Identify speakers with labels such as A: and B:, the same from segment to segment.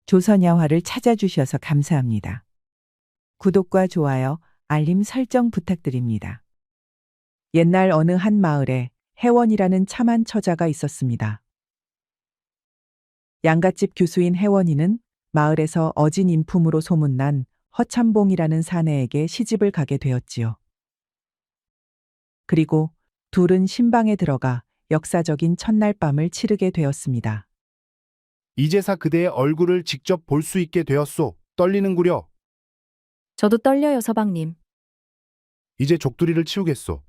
A: 조선야화를 찾아주셔서 감사합니다. 구독과 좋아요, 알림 설정 부탁드립니다. 옛날 어느 한 마을에 혜원이라는 참한 처자가 있었습니다. 양갓집 교수인 혜원이는 마을에서 어진 인품으로 소문난 허참봉이라는 사내에게 시집을 가게 되었지요. 그리고 둘은 신방에 들어가 역사적인 첫날 밤을 치르게 되었습니다.
B: 이제사 그대의 얼굴을 직접 볼 수 있게 되었소. 떨리는구려.
C: 저도 떨려요, 서방님.
B: 이제 족두리를 치우겠소.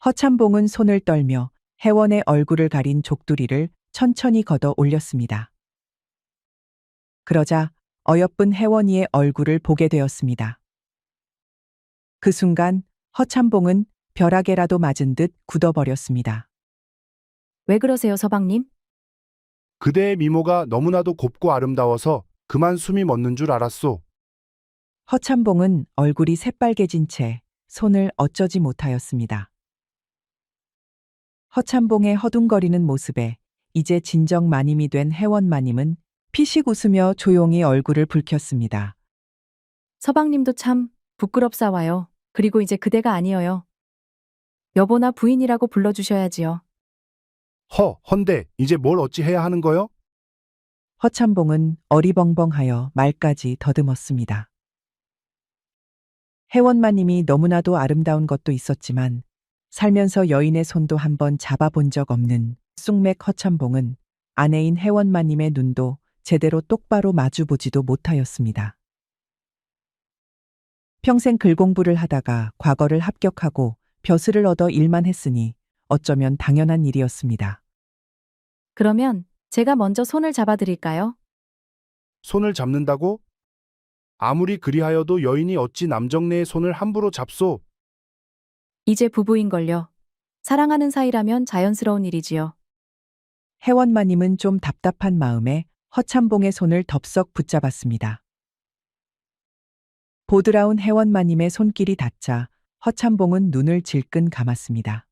A: 허참봉은 손을 떨며 혜원의 얼굴을 가린 족두리를 천천히 걷어 올렸습니다. 그러자 어여쁜 혜원이의 얼굴을 보게 되었습니다. 그 순간 허참봉은 벼락에라도 맞은 듯 굳어버렸습니다.
C: 왜 그러세요, 서방님?
B: 그대의 미모가 너무나도 곱고 아름다워서 그만 숨이 멎는 줄 알았소.
A: 허참봉은 얼굴이 새빨개진 채 손을 어쩌지 못하였습니다. 허참봉의 허둥거리는 모습에 이제 진정 마님이 된 혜원 마님은 피식 웃으며 조용히 얼굴을 붉혔습니다.
C: 서방님도 참 부끄럽사와요. 그리고 이제 그대가 아니어요. 여보나 부인이라고 불러주셔야지요.
B: 헌데 이제 뭘 어찌 해야 하는 거요?
A: 허참봉은 어리벙벙하여 말까지 더듬었습니다. 혜원 마님이 너무나도 아름다운 것도 있었지만 살면서 여인의 손도 한번 잡아본 적 없는 쑥맥 허참봉은 아내인 혜원 마님의 눈도 제대로 똑바로 마주보지도 못하였습니다. 평생 글 공부를 하다가 과거를 합격하고 벼슬을 얻어 일만 했으니 어쩌면 당연한 일이었습니다.
C: 그러면 제가 먼저 손을 잡아드릴까요?
B: 손을 잡는다고? 아무리 그리하여도 여인이 어찌 남정네의 손을 함부로 잡소.
C: 이제 부부인걸요. 사랑하는 사이라면 자연스러운 일이지요.
A: 혜원 마님은 좀 답답한 마음에 허참봉의 손을 덥석 붙잡았습니다. 보드라운 혜원 마님의 손길이 닿자 허참봉은 눈을 질끈 감았습니다.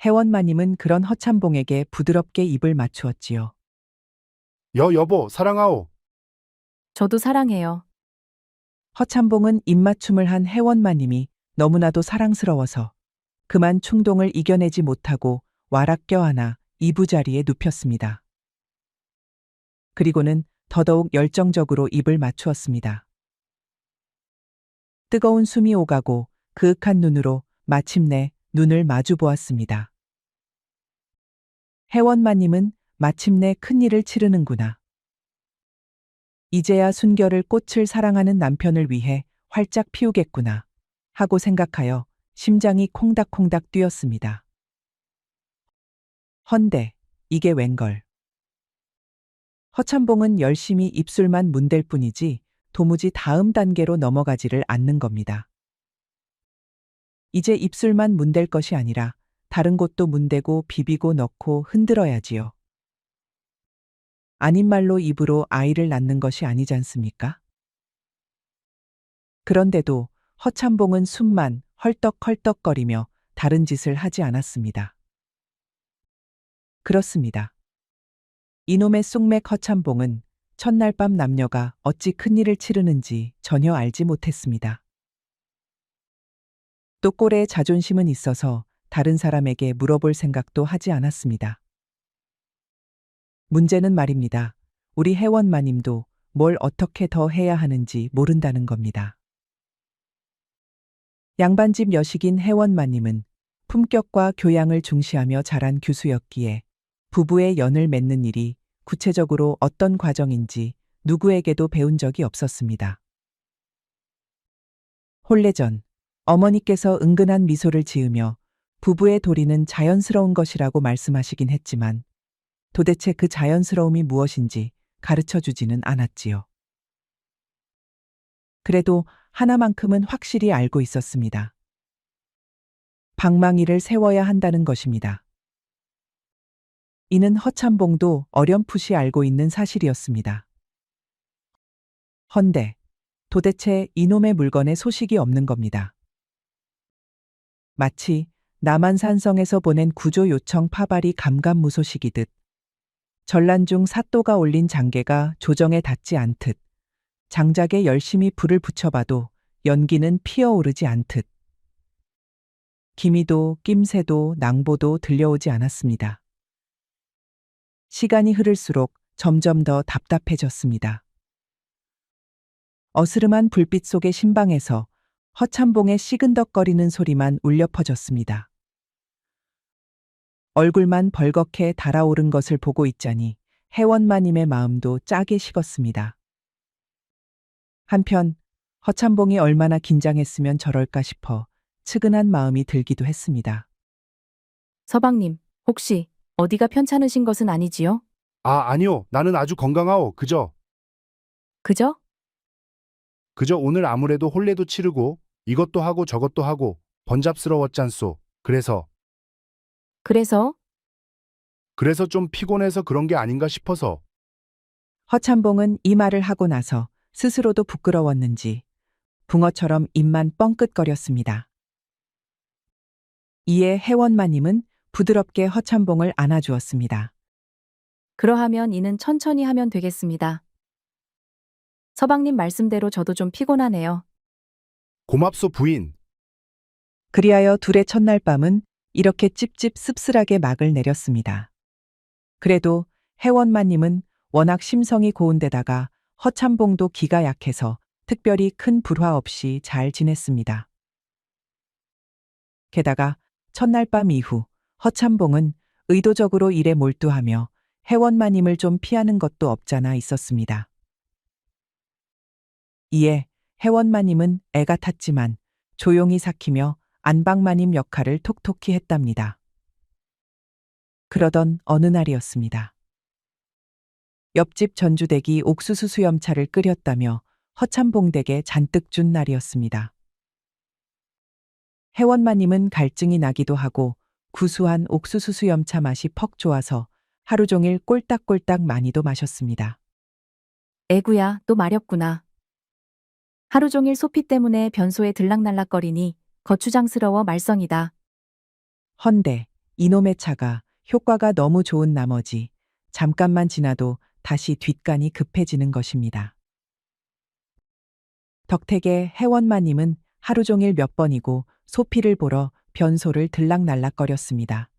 A: 혜원 마님은 그런 허참봉에게 부드럽게 입을 맞추었지요.
B: 여보, 사랑하오.
C: 저도 사랑해요.
A: 허참봉은 입맞춤을 한 혜원 마님이 너무나도 사랑스러워서 그만 충동을 이겨내지 못하고 와락 껴안아 이부자리에 눕혔습니다. 그리고는 더더욱 열정적으로 입을 맞추었습니다. 뜨거운 숨이 오가고 그윽한 눈으로 마침내 눈을 마주 보았습니다. 혜원 마님은 마침내 큰일을 치르는구나. 이제야 순결을 꽃을 사랑하는 남편을 위해 활짝 피우겠구나 하고 생각하여 심장이 콩닥콩닥 뛰었습니다. 헌데 이게 웬걸. 허참봉은 열심히 입술만 문댈 뿐이지 도무지 다음 단계로 넘어가지를 않는 겁니다. 이제 입술만 문댈 것이 아니라 다른 곳도 문대고 비비고 넣고 흔들어야지요. 아닌 말로 입으로 아이를 낳는 것이 아니지 않습니까? 그런데도 허참봉은 숨만 헐떡헐떡거리며 다른 짓을 하지 않았습니다. 그렇습니다. 이놈의 쑥맥 허참봉은 첫날 밤 남녀가 어찌 큰일을 치르는지 전혀 알지 못했습니다. 또 꼴에 자존심은 있어서 다른 사람에게 물어볼 생각도 하지 않았습니다. 문제는 말입니다. 우리 혜원 마님도 뭘 어떻게 더 해야 하는지 모른다는 겁니다. 양반집 여식인 혜원 마님은 품격과 교양을 중시하며 자란 교수였기에 부부의 연을 맺는 일이 구체적으로 어떤 과정인지 누구에게도 배운 적이 없었습니다. 혼례 전 어머니께서 은근한 미소를 지으며 부부의 도리는 자연스러운 것이라고 말씀하시긴 했지만 도대체 그 자연스러움이 무엇인지 가르쳐 주지는 않았지요. 그래도 하나만큼은 확실히 알고 있었습니다. 방망이를 세워야 한다는 것입니다. 이는 허참봉도 어렴풋이 알고 있는 사실이었습니다. 헌데 도대체 이놈의 물건에 소식이 없는 겁니다. 마치 남한산성에서 보낸 구조 요청 파발이 감감무소식이듯 전란 중 사또가 올린 장계가 조정에 닿지 않듯, 장작에 열심히 불을 붙여봐도 연기는 피어오르지 않듯, 기미도 낌새도 낭보도 들려오지 않았습니다. 시간이 흐를수록 점점 더 답답해졌습니다. 어스름한 불빛 속의 신방에서 허참봉의 시근덕거리는 소리만 울려 퍼졌습니다. 얼굴만 벌겋게 달아오른 것을 보고 있자니 해원마님의 마음도 짜게 식었습니다. 한편 허참봉이 얼마나 긴장했으면 저럴까 싶어 측은한 마음이 들기도 했습니다.
C: 서방님, 혹시 어디가 편찮으신 것은 아니지요?
B: 아니요. 나는 아주 건강하오. 그저
C: 그죠?
B: 오늘 아무래도 혼례도 치르고 이것도 하고 저것도 하고 번잡스러웠잖소. 그래서 좀 피곤해서 그런 게 아닌가 싶어서.
A: 허참봉은 이 말을 하고 나서 스스로도 부끄러웠는지 붕어처럼 입만 뻥끗거렸습니다. 이에 해원마님은 부드럽게 허참봉을 안아주었습니다.
C: 그러하면 이는 천천히 하면 되겠습니다. 서방님 말씀대로 저도 좀 피곤하네요.
B: 고맙소 부인.
A: 그리하여 둘의 첫날 밤은 이렇게 찝찝 씁쓸하게 막을 내렸습니다. 그래도 해원마님은 워낙 심성이 고운데다가 허참봉도 기가 약해서 특별히 큰 불화 없이 잘 지냈습니다. 게다가 첫날 밤 이후 허참봉은 의도적으로 일에 몰두하며 해원마님을 좀 피하는 것도 없잖아 있었습니다. 이에 해원마님은 애가 탔지만 조용히 삭히며 안방마님 역할을 톡톡히 했답니다. 그러던 어느 날이었습니다. 옆집 전주댁이 옥수수 수염차를 끓였다며 허참봉 댁에 잔뜩 준 날이었습니다. 해원마님은 갈증이 나기도 하고 구수한 옥수수 수염차 맛이 퍽 좋아서 하루 종일 꼴딱꼴딱 많이도 마셨습니다.
C: 애구야, 또 마렵구나. 하루 종일 소피 때문에 변소에 들락날락거리니 거추장스러워 말썽이다.
A: 헌데 이놈의 차가 효과가 너무 좋은 나머지 잠깐만 지나도 다시 뒷간이 급해지는 것입니다. 덕택의 해원마님은 하루 종일 몇 번이고 소피를 보러 변소를 들락날락거렸습니다.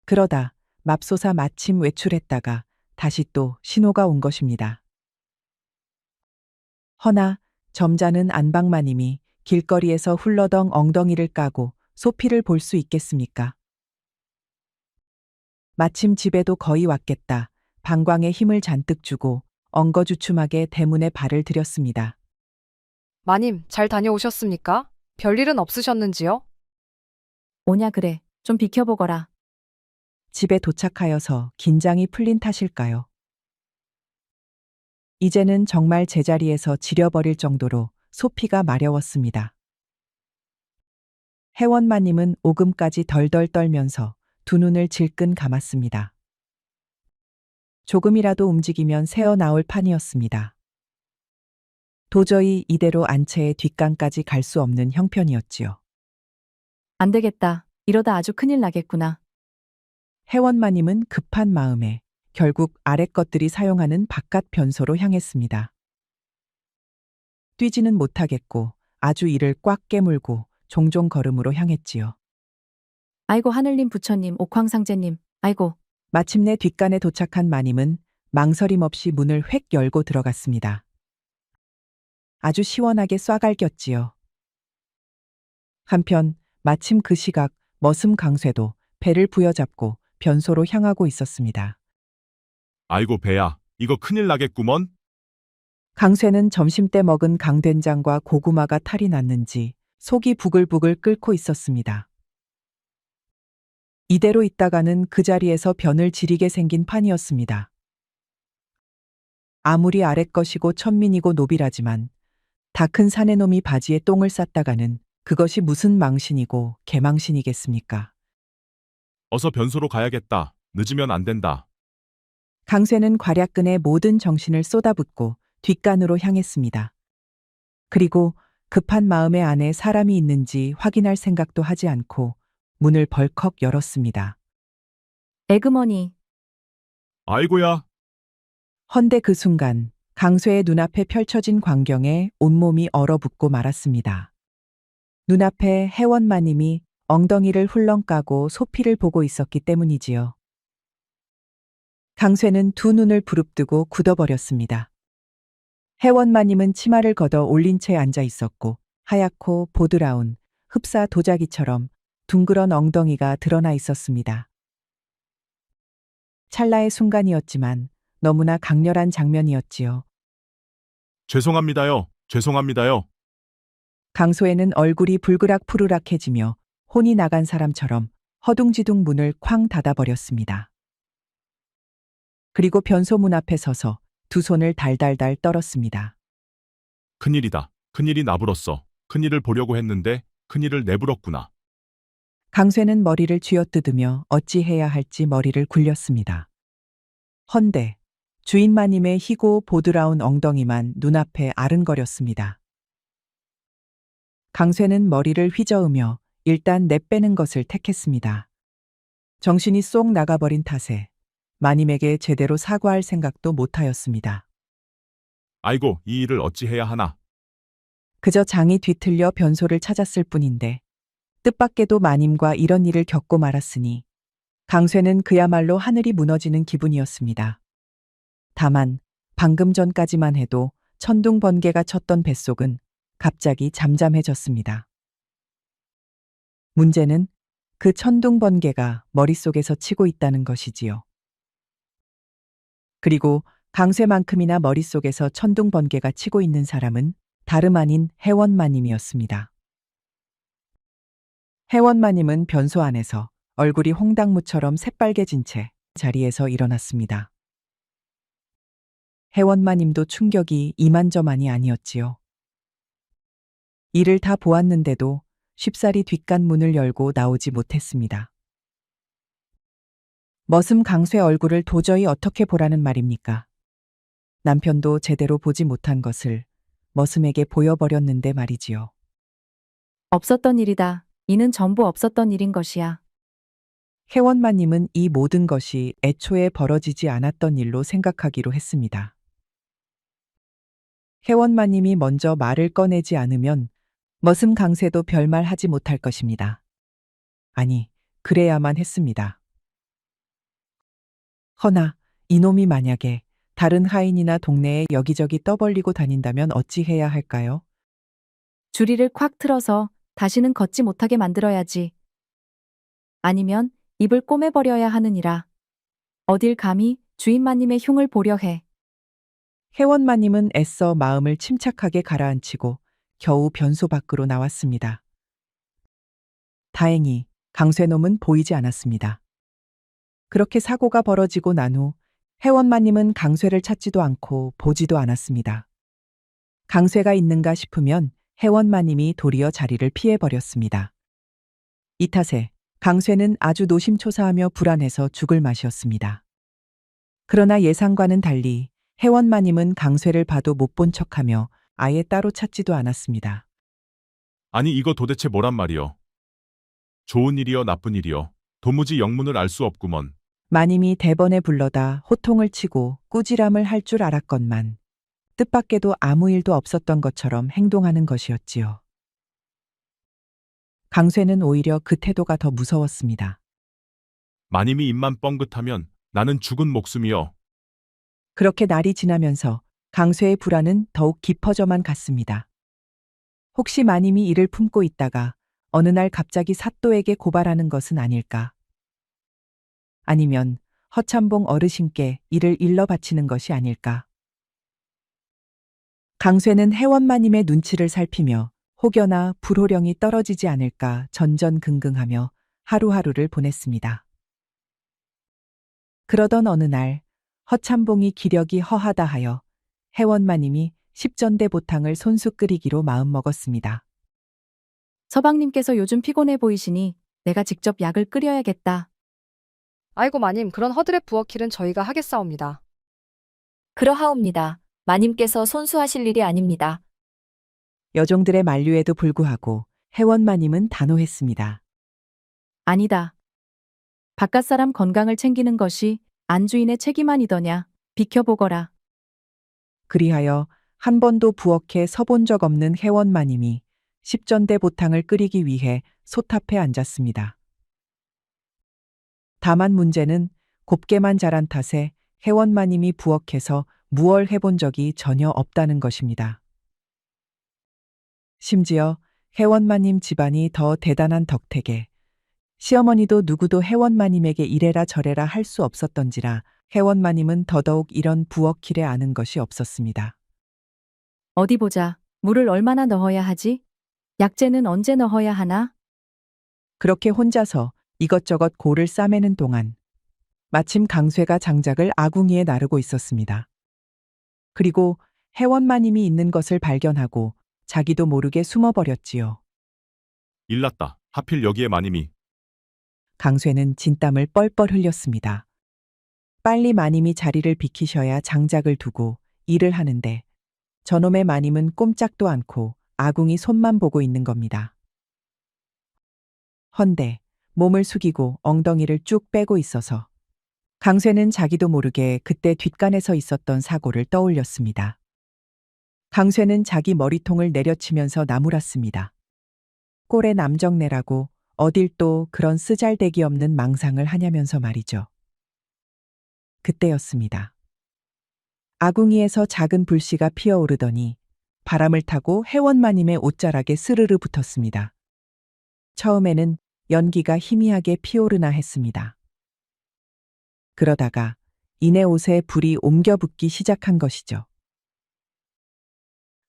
A: 그러다 맙소사 마침 외출했다가 다시 또 신호가 온 것입니다. 허나 점잖은 안방마님이 길거리에서 훌러덩 엉덩이를 까고 소피를 볼 수 있겠습니까? 마침 집에도 거의 왔겠다. 방광에 힘을 잔뜩 주고 엉거주춤하게 대문에 발을 들였습니다.
D: 마님, 잘 다녀오셨습니까? 별일은 없으셨는지요?
C: 오냐 그래, 좀 비켜보거라.
A: 집에 도착하여서 긴장이 풀린 탓일까요? 이제는 정말 제자리에서 지려버릴 정도로 소피가 마려웠습니다. 해원마님은 오금까지 덜덜 떨면서 두 눈을 질끈 감았습니다. 조금이라도 움직이면 새어나올 판이었습니다. 도저히 이대로 안채의 뒷간까지 갈 수 없는 형편이었지요.
C: 안 되겠다. 이러다 아주 큰일 나겠구나.
A: 해원마님은 급한 마음에 결국 아랫 것들이 사용하는 바깥 변소로 향했습니다. 뛰지는 못하겠고 아주 이를 꽉 깨물고 종종 걸음으로 향했지요.
C: 아이고 하늘님 부처님 옥황상제님 아이고.
A: 마침내 뒷간에 도착한 마님은 망설임 없이 문을 획 열고 들어갔습니다. 아주 시원하게 쏴갈겼지요. 한편 마침 그 시각 머슴 강쇠도 배를 부여잡고 변소로 향하고 있었습니다.
E: 아이고 배야, 이거 큰일 나겠구먼.
A: 강쇠는 점심때 먹은 강된장과 고구마가 탈이 났는지 속이 부글부글 끓고 있었습니다. 이대로 있다가는 그 자리에서 변을 지리게 생긴 판이었습니다. 아무리 아랫것이고 천민이고 노비라지만 다 큰 사내놈이 바지에 똥을 쌌다가는 그것이 무슨 망신이고 개망신이겠습니까?
E: 어서 변소로 가야겠다. 늦으면 안 된다.
A: 강쇠는 괄약근에 모든 정신을 쏟아붓고 뒷간으로 향했습니다. 그리고 급한 마음에 안에 사람이 있는지 확인할 생각도 하지 않고 문을 벌컥 열었습니다.
C: 에그머니.
E: 아이고야.
A: 헌데 그 순간 강쇠의 눈앞에 펼쳐진 광경에 온몸이 얼어붙고 말았습니다. 눈앞에 혜원마님이 엉덩이를 훌렁 까고 소피를 보고 있었기 때문이지요. 강쇠는 두 눈을 부릅뜨고 굳어버렸습니다. 혜원마님은 치마를 걷어 올린 채 앉아 있었고 하얗고 보드라운 흡사 도자기처럼 둥그런 엉덩이가 드러나 있었습니다. 찰나의 순간이었지만 너무나 강렬한 장면이었지요.
E: 죄송합니다요. 죄송합니다요.
A: 강소혜는 얼굴이 불그락 푸르락해지며 혼이 나간 사람처럼 허둥지둥 문을 쾅 닫아버렸습니다. 그리고 변소문 앞에 서서 두 손을 달달달 떨었습니다.
E: 큰일이다. 큰일이 나불었어. 큰일을 보려고 했는데 큰일을 내불었구나.
A: 강쇠는 머리를 쥐어뜯으며 어찌해야 할지 머리를 굴렸습니다. 헌데 주인마님의 희고 보드라운 엉덩이만 눈앞에 아른거렸습니다. 강쇠는 머리를 휘저으며 일단 내빼는 것을 택했습니다. 정신이 쏙 나가버린 탓에 마님에게 제대로 사과할 생각도 못하였습니다.
E: 아이고, 이 일을 어찌 해야 하나.
A: 그저 장이 뒤틀려 변소를 찾았을 뿐인데 뜻밖에도 마님과 이런 일을 겪고 말았으니 강쇠는 그야말로 하늘이 무너지는 기분이었습니다. 다만 방금 전까지만 해도 천둥 번개가 쳤던 뱃속은 갑자기 잠잠해졌습니다. 문제는 그 천둥 번개가 머릿속에서 치고 있다는 것이지요. 그리고 강쇠만큼이나 머릿속에서 천둥 번개가 치고 있는 사람은 다름 아닌 혜원마님이었습니다. 혜원마님은 변소 안에서 얼굴이 홍당무처럼 새빨개진 채 자리에서 일어났습니다. 혜원마님도 충격이 이만저만이 아니었지요. 이를 다 보았는데도 쉽사리 뒷간문을 열고 나오지 못했습니다. 머슴 강쇠 얼굴을 도저히 어떻게 보라는 말입니까? 남편도 제대로 보지 못한 것을 머슴에게 보여버렸는데 말이지요.
C: 없었던 일이다. 이는 전부 없었던 일인 것이야.
A: 혜원마님은 이 모든 것이 애초에 벌어지지 않았던 일로 생각하기로 했습니다. 혜원마님이 먼저 말을 꺼내지 않으면 머슴 강쇠도 별말 하지 못할 것입니다. 아니, 그래야만 했습니다. 허나 이놈이 만약에 다른 하인이나 동네에 여기저기 떠벌리고 다닌다면 어찌 해야 할까요?
C: 주리를 콱 틀어서 다시는 걷지 못하게 만들어야지. 아니면 입을 꼬매버려야 하느니라. 어딜 감히 주인마님의 흉을 보려 해.
A: 혜원마님은 애써 마음을 침착하게 가라앉히고 겨우 변소 밖으로 나왔습니다. 다행히 강쇠놈은 보이지 않았습니다. 그렇게 사고가 벌어지고 난 후 혜원마님은 강쇠를 찾지도 않고 보지도 않았습니다. 강쇠가 있는가 싶으면 혜원마님이 도리어 자리를 피해버렸습니다. 이 탓에 강쇠는 아주 노심초사하며 불안해서 죽을 맛이었습니다. 그러나 예상과는 달리 혜원마님은 강쇠를 봐도 못 본 척하며 아예 따로 찾지도 않았습니다.
E: 아니, 이거 도대체 뭐란 말이여. 좋은 일이여 나쁜 일이여. 도무지 영문을 알 수 없구먼.
A: 마님이 대번에 불러다 호통을 치고 꾸지람을 할 줄 알았건만 뜻밖에도 아무 일도 없었던 것처럼 행동하는 것이었지요. 강쇠는 오히려 그 태도가 더 무서웠습니다.
E: 마님이 입만 뻥긋하면 나는 죽은 목숨이여.
A: 그렇게 날이 지나면서 강쇠의 불안은 더욱 깊어져만 갔습니다. 혹시 마님이 이를 품고 있다가 어느 날 갑자기 사또에게 고발하는 것은 아닐까? 아니면 허참봉 어르신께 이를 일러 바치는 것이 아닐까? 강쇠는 혜원마님의 눈치를 살피며 혹여나 불호령이 떨어지지 않을까 전전긍긍하며 하루하루를 보냈습니다. 그러던 어느 날 허참봉이 기력이 허하다 하여 혜원마님이 십전대 보탕을 손수 끓이기로 마음먹었습니다.
C: 서방님께서 요즘 피곤해 보이시니 내가 직접 약을 끓여야겠다.
D: 아이고 마님, 그런 허드렛 부엌일은 저희가 하겠사옵니다.
F: 그러하옵니다. 마님께서 손수하실 일이 아닙니다.
A: 여종들의 만류에도 불구하고 혜원마님은 단호했습니다.
C: 아니다. 바깥 사람 건강을 챙기는 것이 안주인의 책임 아니더냐. 비켜보거라.
A: 그리하여 한 번도 부엌에 서본 적 없는 회원마님이 십전대 보탕을 끓이기 위해 솥앞에 앉았습니다. 다만 문제는 곱게만 자란 탓에 회원마님이 부엌에서 무얼 해본 적이 전혀 없다는 것입니다. 심지어 회원마님 집안이 더 대단한 덕택에 시어머니도 누구도 회원마님에게 이래라 저래라 할 수 없었던지라 회원마님은 더더욱 이런 부엌 길에 아는 것이 없었습니다.
C: 어디 보자. 물을 얼마나 넣어야 하지? 약재는 언제 넣어야 하나?
A: 그렇게 혼자서 이것저것 고를 싸매는 동안 마침 강쇠가 장작을 아궁이에 나르고 있었습니다. 그리고 회원마님이 있는 것을 발견하고 자기도 모르게 숨어버렸지요.
E: 일났다. 하필 여기에 마님이.
A: 강쇠는 진땀을 뻘뻘 흘렸습니다. 빨리 마님이 자리를 비키셔야 장작을 두고 일을 하는데 저놈의 마님은 꼼짝도 않고 아궁이 손만 보고 있는 겁니다. 헌데 몸을 숙이고 엉덩이를 쭉 빼고 있어서 강쇠는 자기도 모르게 그때 뒷간에서 있었던 사고를 떠올렸습니다. 강쇠는 자기 머리통을 내려치면서 나무랐습니다. 꼴의 남정네라고 어딜 또 그런 쓰잘데기 없는 망상을 하냐면서 말이죠. 그때였습니다. 아궁이에서 작은 불씨가 피어오르더니 바람을 타고 회원마님의 옷자락에 스르르 붙었습니다. 처음에는 연기가 희미하게 피오르나 했습니다. 그러다가 이내 옷에 불이 옮겨 붙기 시작한 것이죠.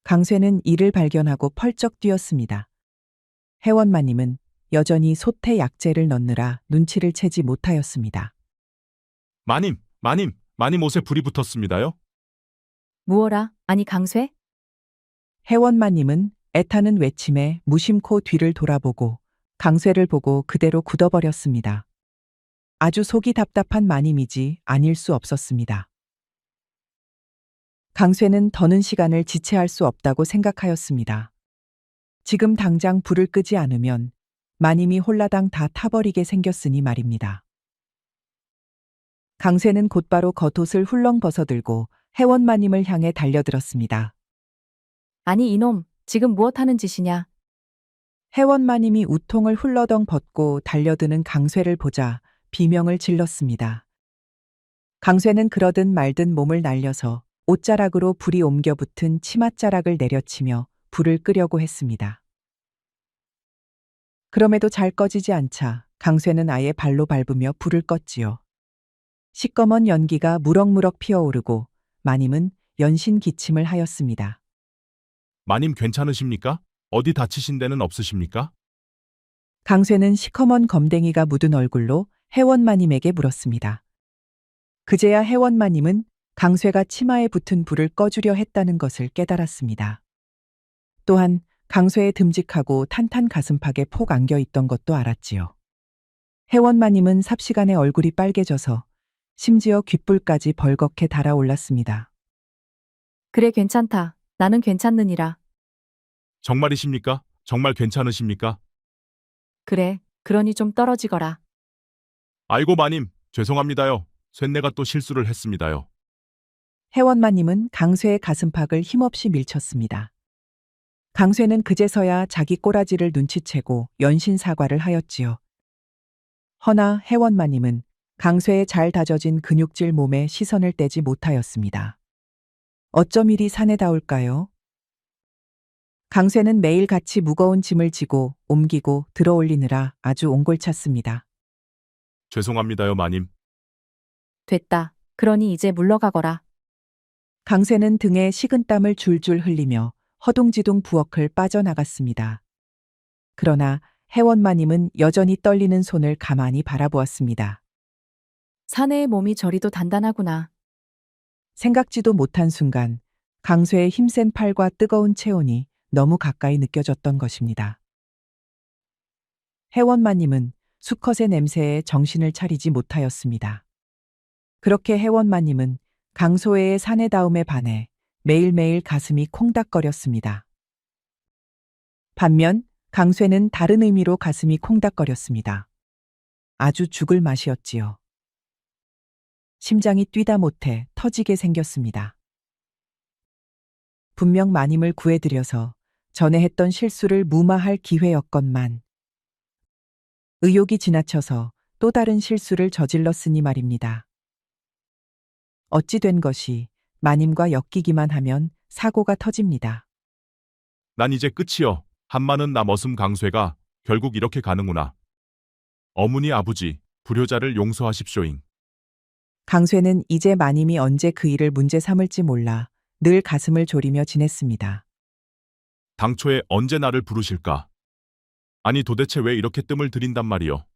A: 강쇠는 이를 발견하고 펄쩍 뛰었습니다. 회원마님은 여전히 솥에 약재를 넣느라 눈치를 채지 못하였습니다.
E: 마님 옷에 불이 붙었습니다요.
C: 무어라. 아니 강쇠?
A: 회원마님은 애타는 외침에 무심코 뒤를 돌아보고 강쇠를 보고 그대로 굳어버렸습니다. 아주 속이 답답한 마님이지 아닐 수 없었습니다. 강쇠는 더는 시간을 지체할 수 없다고 생각하였습니다. 지금 당장 불을 끄지 않으면 마님이 홀라당 다 타버리게 생겼으니 말입니다. 강쇠는 곧바로 겉옷을 훌렁 벗어들고 회원마님을 향해 달려들었습니다.
C: 아니 이놈. 지금 무엇하는 짓이냐?
A: 회원마님이 우통을 훌러덩 벗고 달려드는 강쇠를 보자 비명을 질렀습니다. 강쇠는 그러든 말든 몸을 날려서 옷자락으로 불이 옮겨 붙은 치맛자락을 내려치며 불을 끄려고 했습니다. 그럼에도 잘 꺼지지 않자 강쇠는 아예 발로 밟으며 불을 껐지요. 시꺼먼 연기가 무럭무럭 피어오르고 마님은 연신 기침을 하였습니다.
E: 마님 괜찮으십니까? 어디 다치신 데는 없으십니까?
A: 강쇠는 시커먼 검댕이가 묻은 얼굴로 회원마님에게 물었습니다. 그제야 회원마님은 강쇠가 치마에 붙은 불을 꺼주려 했다는 것을 깨달았습니다. 또한 강쇠의 듬직하고 탄탄 가슴팍에 폭 안겨 있던 것도 알았지요. 회원마님은 삽시간에 얼굴이 빨개져서 심지어 귓불까지 벌겋게 달아올랐습니다.
C: 그래 괜찮다. 나는 괜찮느니라.
E: 정말이십니까? 정말 괜찮으십니까?
C: 그래. 그러니 좀 떨어지거라.
E: 아이고 마님, 죄송합니다요. 쇳내가 또 실수를 했습니다요.
A: 회원마님은 강쇠의 가슴팍을 힘없이 밀쳤습니다. 강쇠는 그제서야 자기 꼬라지를 눈치채고 연신 사과를 하였지요. 허나 회원마님은 강쇠의 잘 다져진 근육질 몸에 시선을 떼지 못하였습니다. 어쩜 이리 사내다울까요? 강쇠는 매일같이 무거운 짐을 지고 옮기고 들어올리느라 아주 옹골찼습니다.
E: 죄송합니다요 마님.
C: 됐다. 그러니 이제 물러가거라.
A: 강쇠는 등에 식은땀을 줄줄 흘리며 허둥지둥 부엌을 빠져나갔습니다. 그러나 회원마님은 여전히 떨리는 손을 가만히 바라보았습니다.
C: 사내의 몸이 저리도 단단하구나.
A: 생각지도 못한 순간 강쇠의 힘센 팔과 뜨거운 체온이 너무 가까이 느껴졌던 것입니다. 회원마님은 수컷의 냄새에 정신을 차리지 못하였습니다. 그렇게 회원마님은 강소혜의 사내다움에 반해 매일매일 가슴이 콩닥거렸습니다. 반면 강쇠는 다른 의미로 가슴이 콩닥거렸습니다. 아주 죽을 맛이었지요. 심장이 뛰다 못해 터지게 생겼습니다. 분명 마님을 구해드려서 전에 했던 실수를 무마할 기회였건만 의욕이 지나쳐서 또 다른 실수를 저질렀으니 말입니다. 어찌 된 것이 마님과 엮이기만 하면 사고가 터집니다.
E: 난 이제 끝이여. 한마는 나 머슴 강쇠가 결국 이렇게 가는구나. 어머니 아버지, 불효자를 용서하십쇼잉.
A: 강쇠는 이제 마님이 언제 그 일을 문제 삼을지 몰라 늘 가슴을 졸이며 지냈습니다.
E: 당초에 언제 나를 부르실까? 아니 도대체 왜 이렇게 뜸을 들인단 말이여.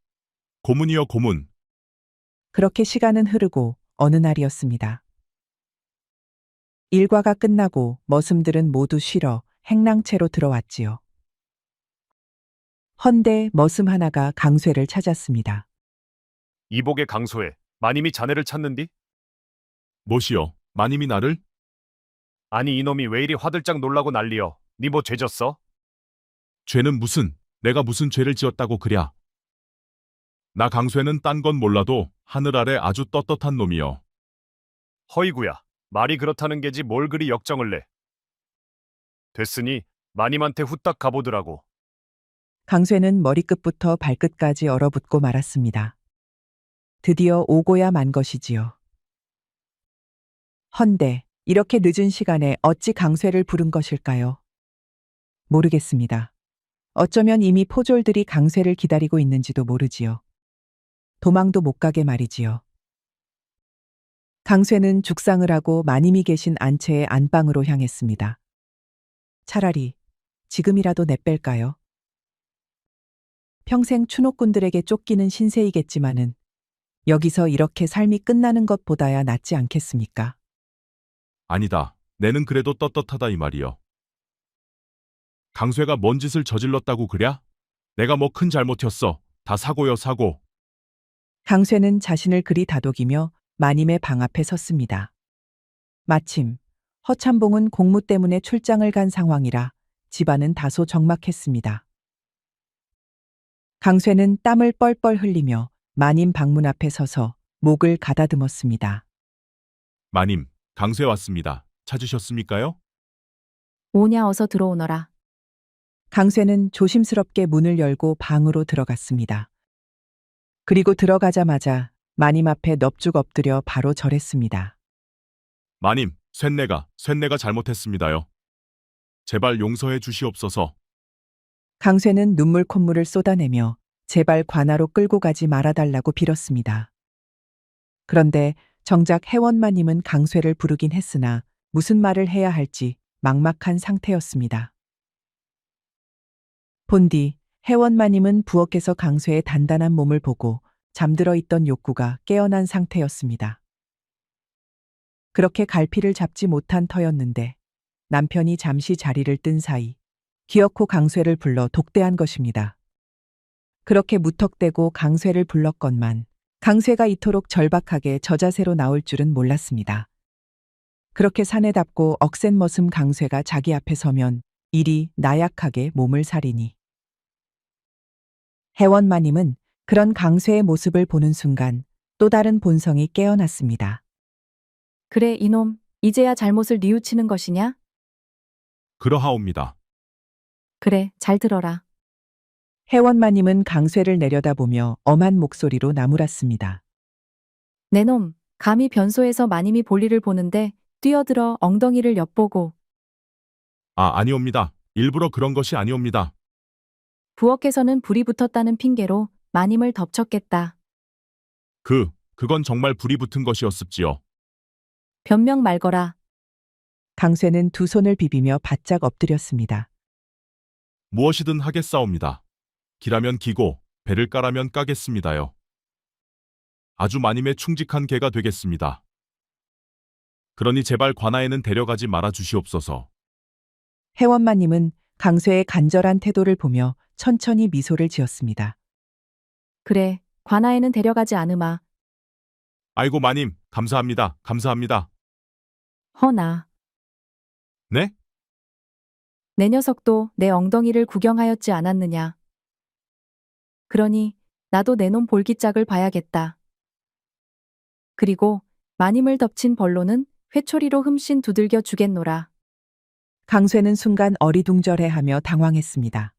E: 고문이여 고문.
A: 그렇게 시간은 흐르고 어느 날이었습니다. 일과가 끝나고 머슴들은 모두 쉬러 행랑채로 들어왔지요. 헌데 머슴 하나가 강쇠를 찾았습니다.
G: 이복의 강소에 마님이 자네를 찾는디?
E: 뭐시여, 마님이 나를?
G: 아니 이놈이 왜 이리 화들짝 놀라고 난리여? 니 뭐 죄졌어?
E: 죄는 무슨, 내가 무슨 죄를 지었다고 그랴. 나 강쇠는 딴 건 몰라도 하늘 아래 아주 떳떳한 놈이여.
G: 허이구야, 말이 그렇다는 게지 뭘 그리 역정을 내. 됐으니 마님한테 후딱 가보더라고.
A: 강쇠는 머리끝부터 발끝까지 얼어붙고 말았습니다. 드디어 오고야 만 것이지요. 헌데 이렇게 늦은 시간에 어찌 강쇠를 부른 것일까요? 모르겠습니다. 어쩌면 이미 포졸들이 강쇠를 기다리고 있는지도 모르지요. 도망도 못 가게 말이지요. 강쇠는 죽상을 하고 마님이 계신 안채의 안방으로 향했습니다. 차라리 지금이라도 내뺄까요? 평생 추노꾼들에게 쫓기는 신세이겠지만은 여기서 이렇게 삶이 끝나는 것보다야 낫지 않겠습니까?
E: 아니다. 내는 그래도 떳떳하다 이 말이여. 강쇠가 뭔 짓을 저질렀다고 그랴? 내가 뭐 큰 잘못이었어. 다 사고여 사고.
A: 강쇠는 자신을 그리 다독이며 마님의 방 앞에 섰습니다. 마침 허참봉은 공무 때문에 출장을 간 상황이라 집안은 다소 적막했습니다. 강쇠는 땀을 뻘뻘 흘리며 마님 방문 앞에 서서 목을 가다듬었습니다.
E: 마님, 강쇠 왔습니다. 찾으셨습니까요?
C: 오냐 어서 들어오너라.
A: 강쇠는 조심스럽게 문을 열고 방으로 들어갔습니다. 그리고 들어가자마자 마님 앞에 넙죽 엎드려 바로 절했습니다.
E: 마님, 쇳내가 잘못했습니다요. 제발 용서해 주시옵소서.
A: 강쇠는 눈물 콧물을 쏟아내며 제발 관아로 끌고 가지 말아달라고 빌었습니다. 그런데 정작 해원마님은 강쇠를 부르긴 했으나 무슨 말을 해야 할지 막막한 상태였습니다. 본디 해원마님은 부엌에서 강쇠의 단단한 몸을 보고 잠들어 있던 욕구가 깨어난 상태였습니다. 그렇게 갈피를 잡지 못한 터였는데 남편이 잠시 자리를 뜬 사이 기어코 강쇠를 불러 독대한 것입니다. 그렇게 무턱대고 강쇠를 불렀건만 강쇠가 이토록 절박하게 저자세로 나올 줄은 몰랐습니다. 그렇게 사내답고 억센 머슴 강쇠가 자기 앞에 서면 이리 나약하게 몸을 사리니. 해원마님은 그런 강쇠의 모습을 보는 순간 또 다른 본성이 깨어났습니다.
C: 그래 이놈, 이제야 잘못을 뉘우치는 것이냐?
E: 그러하옵니다.
C: 그래, 잘 들어라.
A: 해원마님은 강쇠를 내려다보며 엄한 목소리로 나무랐습니다.
C: 내놈, 감히 변소에서 마님이 볼일을 보는데 뛰어들어 엉덩이를 엿보고
E: 아니옵니다. 일부러 그런 것이 아니옵니다.
C: 부엌에서는 불이 붙었다는 핑계로 마님을 덮쳤겠다.
E: 그건 정말 불이 붙은 것이었습지요.
C: 변명 말거라.
A: 강쇠는 두 손을 비비며 바짝 엎드렸습니다.
E: 무엇이든 하겠사옵니다. 기라면 기고 배를 까라면 까겠습니다요. 아주 마님의 충직한 개가 되겠습니다. 그러니 제발 관아에는 데려가지 말아 주시옵소서.
A: 해원마님은 강쇠의 간절한 태도를 보며 천천히 미소를 지었습니다.
C: 그래, 관아에는 데려가지 않으마.
E: 아이고 마님, 감사합니다. 감사합니다.
C: 허나,
E: 네?
C: 내 녀석도 내 엉덩이를 구경하였지 않았느냐. 그러니 나도 내 놈 볼기짝을 봐야겠다. 그리고 마님을 덮친 벌로는 회초리로 흠씬 두들겨 주겠노라.
A: 강쇠는 순간 어리둥절해하며 당황했습니다.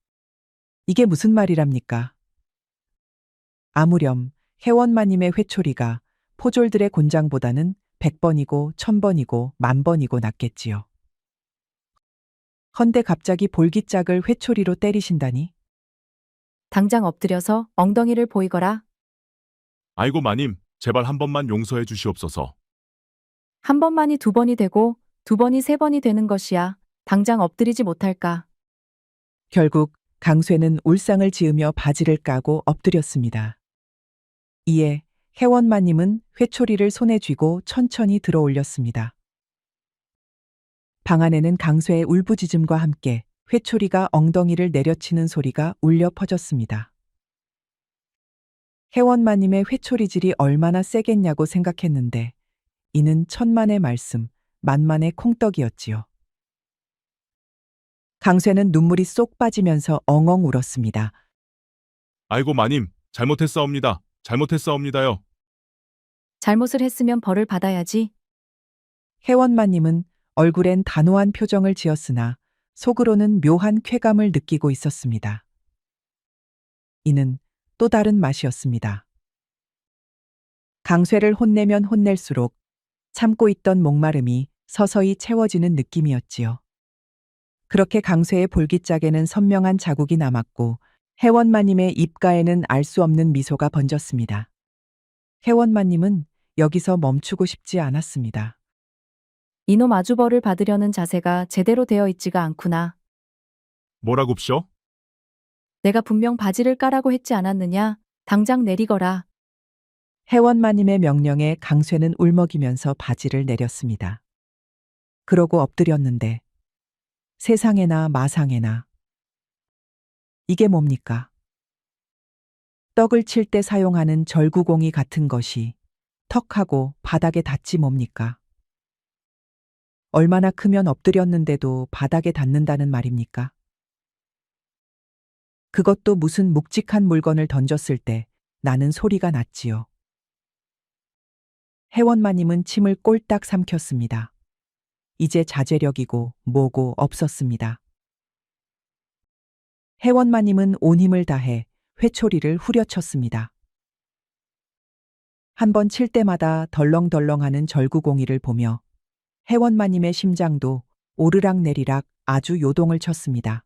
A: 이게 무슨 말이랍니까? 아무렴 혜원마님의 회초리가 포졸들의 곤장보다는 100번이고 1000번이고 10,000번이고 낫겠지요. 헌데 갑자기 볼기짝을 회초리로 때리신다니?
C: 당장 엎드려서 엉덩이를 보이거라.
E: 아이고 마님, 제발 한 번만 용서해 주시옵소서.
C: 한 번만이 두 번이 되고 두 번이 세 번이 되는 것이야. 당장 엎드리지 못할까.
A: 결국 강쇠는 울상을 지으며 바지를 까고 엎드렸습니다. 이에 혜원마님은 회초리를 손에 쥐고 천천히 들어 올렸습니다. 방 안에는 강쇠의 울부짖음과 함께 회초리가 엉덩이를 내려치는 소리가 울려 퍼졌습니다. 혜원마님의 회초리질이 얼마나 세겠냐고 생각했는데 이는 천만의 말씀, 만만의 콩떡이었지요. 강쇠는 눈물이 쏙 빠지면서 엉엉 울었습니다.
E: 아이고 마님, 잘못했사옵니다. 잘못했사옵니다요.
C: 잘못을 했으면 벌을 받아야지.
A: 혜원마님은 얼굴엔 단호한 표정을 지었으나 속으로는 묘한 쾌감을 느끼고 있었습니다. 이는 또 다른 맛이었습니다. 강쇠를 혼내면 혼낼수록 참고 있던 목마름이 서서히 채워지는 느낌이었지요. 그렇게 강쇠의 볼기짝에는 선명한 자국이 남았고 혜원마님의 입가에는 알 수 없는 미소가 번졌습니다. 혜원마님은 여기서 멈추고 싶지 않았습니다.
C: 이놈 아주 벌을 받으려는 자세가 제대로 되어 있지가 않구나.
E: 뭐라굽쇼?
C: 내가 분명 바지를 까라고 했지 않았느냐. 당장 내리거라.
A: 혜원마님의 명령에 강쇠는 울먹이면서 바지를 내렸습니다. 그러고 엎드렸는데 세상에나 마상에나 이게 뭡니까? 떡을 칠 때 사용하는 절구공이 같은 것이 턱하고 바닥에 닿지 뭡니까? 얼마나 크면 엎드렸는데도 바닥에 닿는다는 말입니까? 그것도 무슨 묵직한 물건을 던졌을 때 나는 소리가 났지요. 혜원마님은 침을 꼴딱 삼켰습니다. 이제 자제력이고 뭐고 없었습니다. 혜원마님은 온 힘을 다해 회초리를 후려쳤습니다. 한 번 칠 때마다 덜렁덜렁하는 절구공이를 보며 혜원마님의 심장도 오르락내리락 아주 요동을 쳤습니다.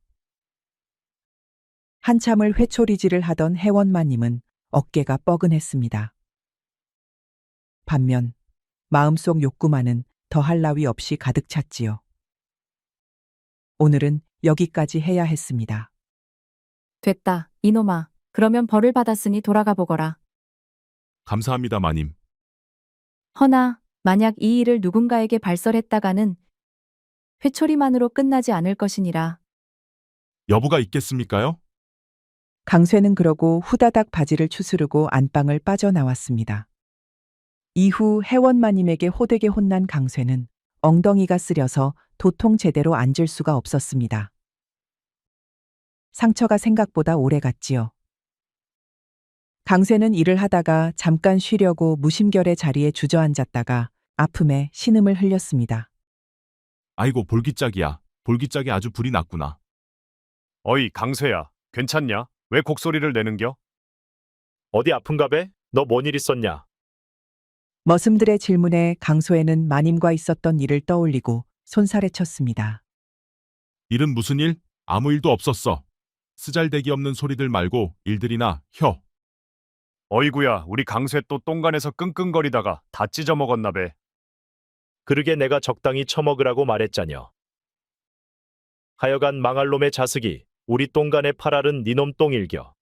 A: 한참을 회초리질을 하던 혜원마님은 어깨가 뻐근했습니다. 반면 마음속 욕구만은 더할 나위 없이 가득 찼지요. 오늘은 여기까지 해야 했습니다.
C: 됐다. 이놈아. 그러면 벌을 받았으니 돌아가 보거라.
E: 감사합니다 마님.
C: 허나 만약 이 일을 누군가에게 발설했다가는 회초리만으로 끝나지 않을 것이니라.
E: 여부가 있겠습니까요?
A: 강쇠는 그러고 후다닥 바지를 추스르고 안방을 빠져나왔습니다. 이후 혜원마님에게 호되게 혼난 강쇠는 엉덩이가 쓰려서 도통 제대로 앉을 수가 없었습니다. 상처가 생각보다 오래 갔지요. 강쇠는 일을 하다가 잠깐 쉬려고 무심결에 자리에 주저앉았다가 아픔에 신음을 흘렸습니다.
E: 아이고 볼기짝이야. 볼기짝이 아주 불이 났구나.
G: 어이, 강쇠야. 괜찮냐? 왜 곡소리를 내는겨?
H: 어디 아픈가 배? 너 뭔 일 있었냐?
A: 머슴들의 질문에 강소에는 마님과 있었던 일을 떠올리고 손살에 쳤습니다.
E: 일은 무슨 일? 아무 일도 없었어. 쓰잘데기 없는 소리들 말고 일들이나 혀.
G: 어이구야, 우리 강쇠 또 똥간에서 끙끙거리다가 다 찢어먹었나 배.
H: 그러게 내가 적당히 처먹으라고 말했자녀. 하여간 망할 놈의 자식이 우리 똥간에 팔알은 니놈 똥일겨.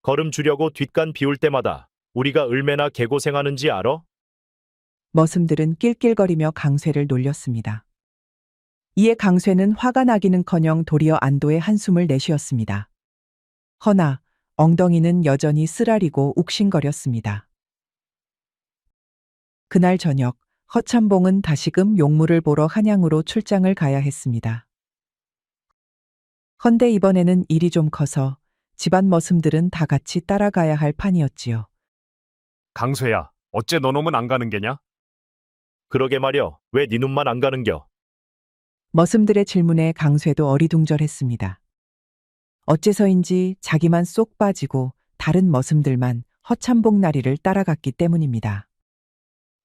H: 걸음 주려고 뒷간 비울 때마다 우리가 얼마나 개고생하는지 알아?
A: 머슴들은 낄낄거리며 강쇠를 놀렸습니다. 이에 강쇠는 화가 나기는커녕 도리어 안도의 한숨을 내쉬었습니다. 허나 엉덩이는 여전히 쓰라리고 욱신거렸습니다. 그날 저녁 허참봉은 다시금 용무를 보러 한양으로 출장을 가야 했습니다. 헌데 이번에는 일이 좀 커서 집안 머슴들은 다 같이 따라가야 할 판이었지요.
G: 강쇠야, 어째 너놈은 안 가는 게냐?
H: 그러게 말여, 왜 네 눈만 안 가는겨?
A: 머슴들의 질문에 강쇠도 어리둥절했습니다. 어째서인지 자기만 쏙 빠지고 다른 머슴들만 허참복 나리를 따라갔기 때문입니다.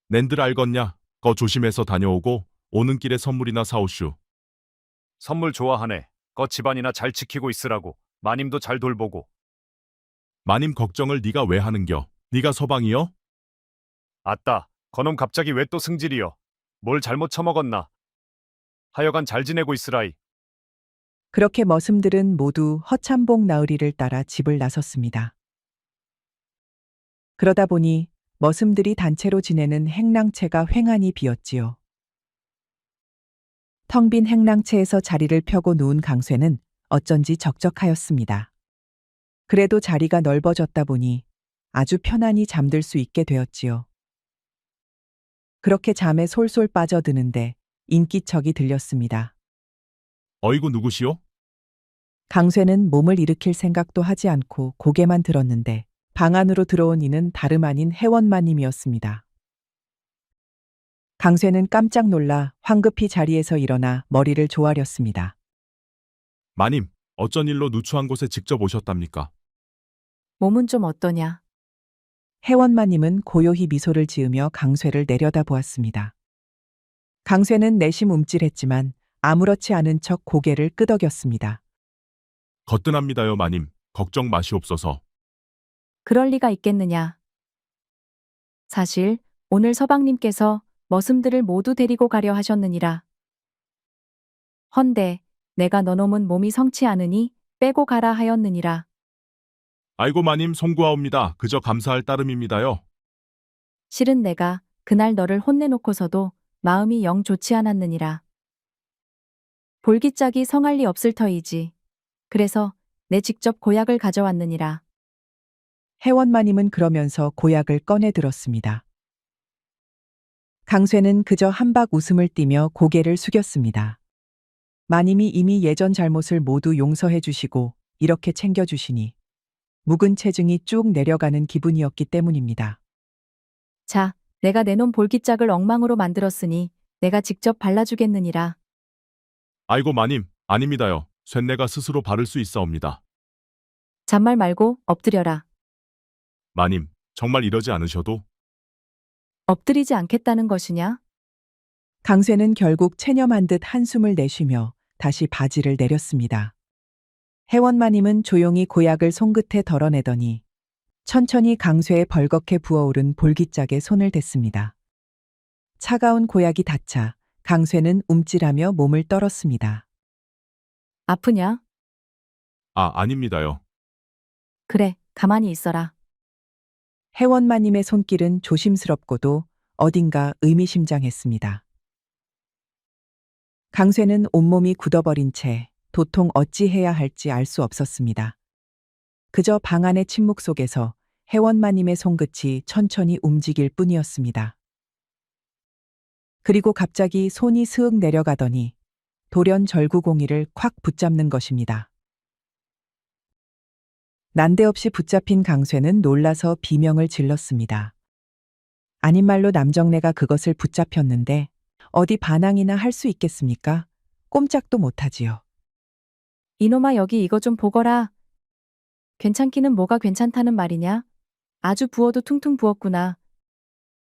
E: 낸들 알겄냐? 거 조심해서 다녀오고 오는 길에 선물이나 사오슈.
G: 선물 좋아하네. 거 집안이나 잘 지키고 있으라고. 마님도 잘 돌보고.
E: 마님 걱정을 네가 왜 하는겨? 네가 서방이여?
G: 아따, 거놈 갑자기 왜 또 승질이여? 뭘 잘못 처먹었나? 하여간 잘 지내고 있으라이.
A: 그렇게 머슴들은 모두 허참복 나으리를 따라 집을 나섰습니다. 그러다 보니 머슴들이 단체로 지내는 행랑채가 횡하니 비었지요. 텅 빈 행랑채에서 자리를 펴고 누운 강쇠는 어쩐지 적적하였습니다. 그래도 자리가 넓어졌다 보니 아주 편안히 잠들 수 있게 되었지요. 그렇게 잠에 솔솔 빠져드는데 인기척이 들렸습니다.
E: 어이구 누구시오?
A: 강쇠는 몸을 일으킬 생각도 하지 않고 고개만 들었는데 방 안으로 들어온 이는 다름 아닌 해원마님이었습니다. 강쇠는 깜짝 놀라 황급히 자리에서 일어나 머리를 조아렸습니다.
E: 마님, 어쩐 일로 누추한 곳에 직접 오셨답니까?
C: 몸은 좀 어떠냐?
A: 해원마님은 고요히 미소를 지으며 강쇠를 내려다보았습니다. 강쇠는 내심 움찔했지만 아무렇지 않은 척 고개를 끄덕였습니다.
E: 거뜬합니다요, 마님. 걱정 마시옵소서.
C: 그럴 리가 있겠느냐? 사실 오늘 서방님께서 머슴들을 모두 데리고 가려 하셨느니라. 헌데 내가 너놈은 몸이 성치 않으니 빼고 가라 하였느니라.
E: 아이고 마님 송구하옵니다. 그저 감사할 따름입니다요.
C: 실은 내가 그날 너를 혼내놓고서도 마음이 영 좋지 않았느니라. 볼기짝이 성할 리 없을 터이지. 그래서 내 직접 고약을 가져왔느니라.
A: 해원마님은 그러면서 고약을 꺼내 들었습니다. 강쇠는 그저 한박 웃음을 띠며 고개를 숙였습니다. 마님이 이미 예전 잘못을 모두 용서해 주시고 이렇게 챙겨주시니 묵은 체증이 쭉 내려가는 기분이었기 때문입니다.
C: 자, 내가 내놓은 볼기짝을 엉망으로 만들었으니 내가 직접 발라주겠느니라.
E: 아이고 마님, 아닙니다요. 쇳내가 스스로 바를 수 있사옵니다.
C: 잔말 말고 엎드려라.
E: 마님, 정말 이러지 않으셔도
C: 엎드리지 않겠다는 것이냐?
A: 강쇠는 결국 체념한 듯 한숨을 내쉬며 다시 바지를 내렸습니다. 해원마님은 조용히 고약을 손끝에 덜어내더니 천천히 강쇠에 벌겋게 부어오른 볼기짝에 손을 댔습니다. 차가운 고약이 닿자 강쇠는 움찔하며 몸을 떨었습니다.
C: 아프냐?
E: 아닙니다요.
C: 그래, 가만히 있어라.
A: 해원마님의 손길은 조심스럽고도 어딘가 의미심장했습니다. 강쇠는 온몸이 굳어버린 채 도통 어찌해야 할지 알 수 없었습니다. 그저 방 안의 침묵 속에서 해원마님의 손끝이 천천히 움직일 뿐이었습니다. 그리고 갑자기 손이 스윽 내려가더니 돌연 절구공이를 콱 붙잡는 것입니다. 난데없이 붙잡힌 강쇠는 놀라서 비명을 질렀습니다. 아닌 말로 남정네가 그것을 붙잡혔는데 어디 반항이나 할 수 있겠습니까? 꼼짝도 못하지요.
C: 이놈아 여기 이거 좀 보거라. 괜찮기는 뭐가 괜찮다는 말이냐? 아주 부어도 퉁퉁 부었구나.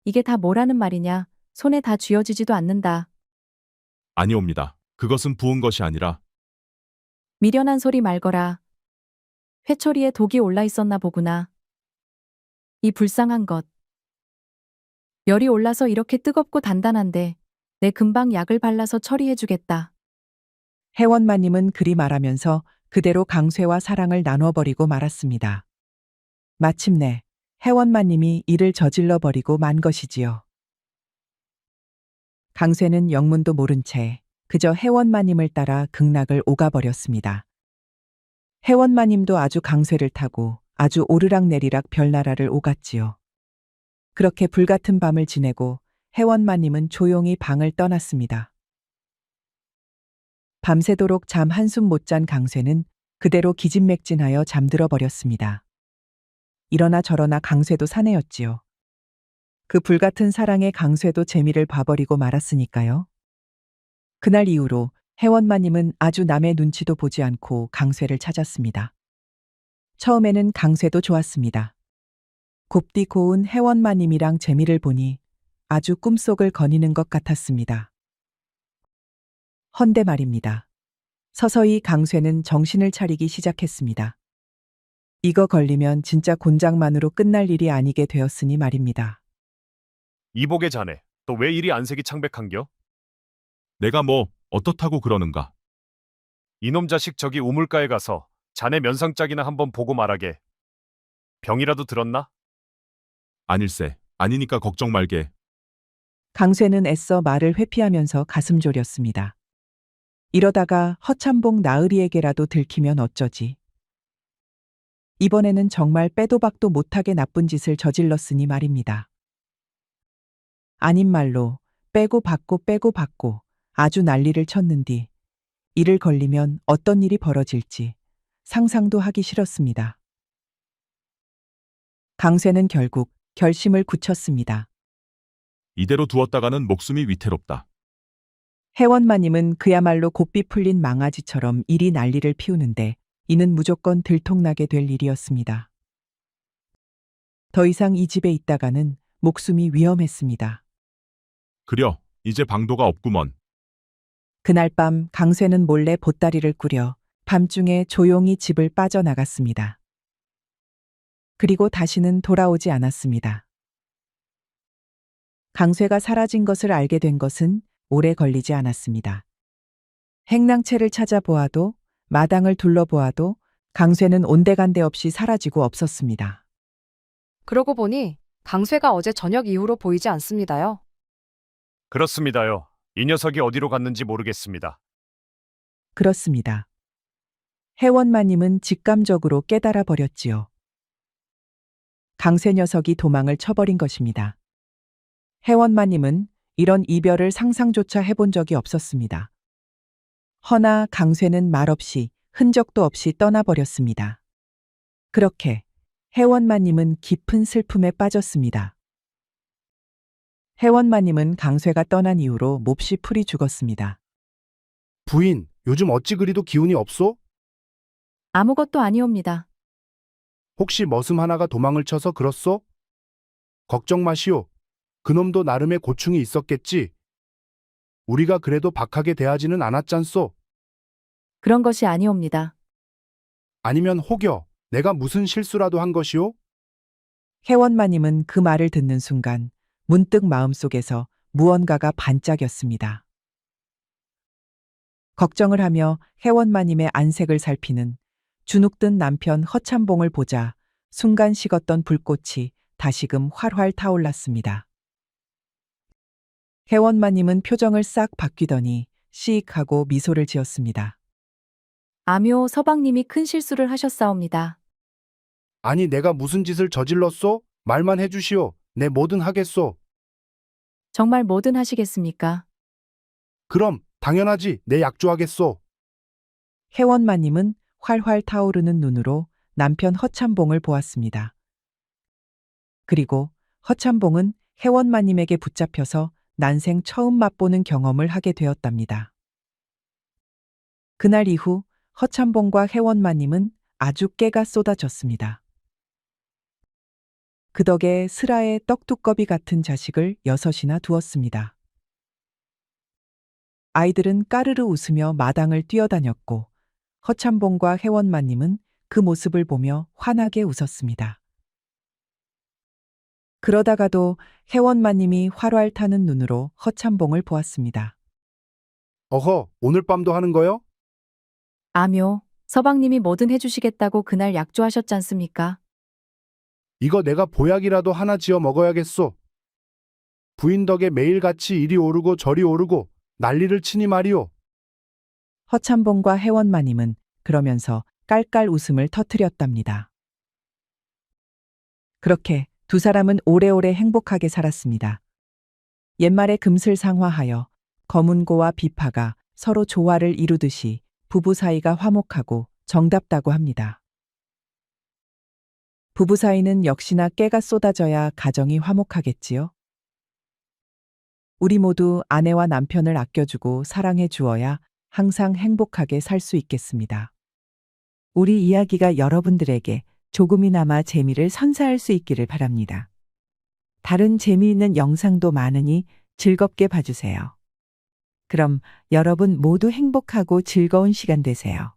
C: 이게 다 뭐라는 말이냐? 손에 다 쥐어지지도 않는다.
E: 아니옵니다. 그것은 부은 것이 아니라
C: 미련한 소리 말거라. 회초리에 독이 올라 있었나 보구나. 이 불쌍한 것. 열이 올라서 이렇게 뜨겁고 단단한데 내 금방 약을 발라서 처리해주겠다.
A: 해원마님은 그리 말하면서 그대로 강쇠와 사랑을 나눠버리고 말았습니다. 마침내 해원마님이 이를 저질러 버리고 만 것이지요. 강쇠는 영문도 모른 채 그저 해원마님을 따라 극락을 오가버렸습니다. 해원마님도 아주 강쇠를 타고 아주 오르락내리락 별나라를 오갔지요. 그렇게 불같은 밤을 지내고 해원마님은 조용히 방을 떠났습니다. 밤새도록 잠 한숨 못 잔 강쇠는 그대로 기진맥진하여 잠들어 버렸습니다. 이러나 저러나 강쇠도 사내였지요. 그 불같은 사랑에 강쇠도 재미를 봐버리고 말았으니까요. 그날 이후로 혜원마님은 아주 남의 눈치도 보지 않고 강쇠를 찾았습니다. 처음에는 강쇠도 좋았습니다. 곱디 고운 혜원마님이랑 재미를 보니 아주 꿈속을 거니는 것 같았습니다. 헌데 말입니다. 서서히 강쇠는 정신을 차리기 시작했습니다. 이거 걸리면 진짜 곤장만으로 끝날 일이 아니게 되었으니 말입니다.
G: 이복의 자네, 또 왜 이리 안색이 창백한겨?
E: 내가 뭐 어떻다고 그러는가?
G: 이놈 자식 저기 우물가에 가서 자네 면상짝이나 한번 보고 말하게. 병이라도 들었나?
E: 아닐세. 아니니까 걱정 말게.
A: 강쇠는 애써 말을 회피하면서 가슴 졸였습니다. 이러다가 허참봉 나으리에게라도 들키면 어쩌지. 이번에는 정말 빼도 박도 못하게 나쁜 짓을 저질렀으니 말입니다. 아닌 말로 빼고 받고 아주 난리를 쳤는디 이를 걸리면 어떤 일이 벌어질지 상상도 하기 싫었습니다. 강쇠는 결국 결심을 굳혔습니다.
E: 이대로 두었다가는 목숨이 위태롭다.
A: 혜원마님은 그야말로 곱비 풀린 망아지처럼 이리 난리를 피우는데 이는 무조건 들통나게 될 일이었습니다. 더 이상 이 집에 있다가는 목숨이 위험했습니다.
E: 그려, 이제 방도가 없구먼.
A: 그날 밤 강쇠는 몰래 보따리를 꾸려 밤중에 조용히 집을 빠져나갔습니다. 그리고 다시는 돌아오지 않았습니다. 강쇠가 사라진 것을 알게 된 것은 오래 걸리지 않았습니다. 행랑채를 찾아보아도 마당을 둘러보아도 강쇠는 온데간데 없이 사라지고 없었습니다.
D: 그러고 보니 강쇠가 어제 저녁 이후로 보이지 않습니다요.
G: 그렇습니다요. 이 녀석이 어디로 갔는지 모르겠습니다.
A: 그렇습니다. 혜원마님은 직감적으로 깨달아 버렸지요. 강쇠 녀석이 도망을 쳐버린 것입니다. 혜원마님은 이런 이별을 상상조차 해본 적이 없었습니다. 허나 강쇠는 말없이 흔적도 없이 떠나버렸습니다. 그렇게 혜원마님은 깊은 슬픔에 빠졌습니다. 혜원마님은 강쇠가 떠난 이후로 몹시 풀이 죽었습니다.
B: 부인, 요즘 어찌 그리도 기운이 없소?
C: 아무것도 아니옵니다.
B: 혹시 머슴 하나가 도망을 쳐서 그렇소? 걱정 마시오. 그놈도 나름의 고충이 있었겠지. 우리가 그래도 박하게 대하지는 않았잖소.
C: 그런 것이 아니옵니다.
B: 아니면 혹여 내가 무슨 실수라도 한 것이오?
A: 혜원마님은 그 말을 듣는 순간 문득 마음속에서 무언가가 반짝였습니다. 걱정을 하며 혜원마님의 안색을 살피는 주눅든 남편 허참봉을 보자 순간 식었던 불꽃이 다시금 활활 타올랐습니다. 혜원마님은 표정을 싹 바뀌더니 시익하고 미소를 지었습니다.
C: 아묘 서방님이 큰 실수를 하셨사옵니다.
B: 아니 내가 무슨 짓을 저질렀소? 말만 해주시오. 내 뭐든 하겠소.
C: 정말 뭐든 하시겠습니까?
B: 그럼 당연하지. 내 약조하겠소.
A: 혜원마님은 활활 타오르는 눈으로 남편 허참봉을 보았습니다. 그리고 허참봉은 혜원마님에게 붙잡혀서 난생 처음 맛보는 경험을 하게 되었답니다. 그날 이후 허참봉과 혜원마님은 아주 깨가 쏟아졌습니다. 그 덕에 슬아의 떡두꺼비 같은 자식을 6이나 두었습니다. 아이들은 까르르 웃으며 마당을 뛰어다녔고 허참봉과 혜원마님은 그 모습을 보며 환하게 웃었습니다. 그러다가도 혜원마님이 활활 타는 눈으로 허참봉을 보았습니다.
B: 어허, 오늘 밤도 하는 거요?
C: 아묘, 서방님이 뭐든 해주시겠다고 그날 약조하셨잖습니까?
B: 이거 내가 보약이라도 하나 지어 먹어야겠소. 부인 덕에 매일같이 이리 오르고 저리 오르고 난리를 치니 말이오.
A: 허참봉과 혜원마님은 그러면서 깔깔 웃음을 터뜨렸답니다. 그렇게 두 사람은 오래오래 행복하게 살았습니다. 옛말에 금슬상화하여 검은고와 비파가 서로 조화를 이루듯이 부부 사이가 화목하고 정답다고 합니다. 부부 사이는 역시나 깨가 쏟아져야 가정이 화목하겠지요. 우리 모두 아내와 남편을 아껴주고 사랑해 주어야 항상 행복하게 살 수 있겠습니다. 우리 이야기가 여러분들에게 조금이나마 재미를 선사할 수 있기를 바랍니다. 다른 재미있는 영상도 많으니 즐겁게 봐주세요. 그럼 여러분 모두 행복하고 즐거운 시간 되세요.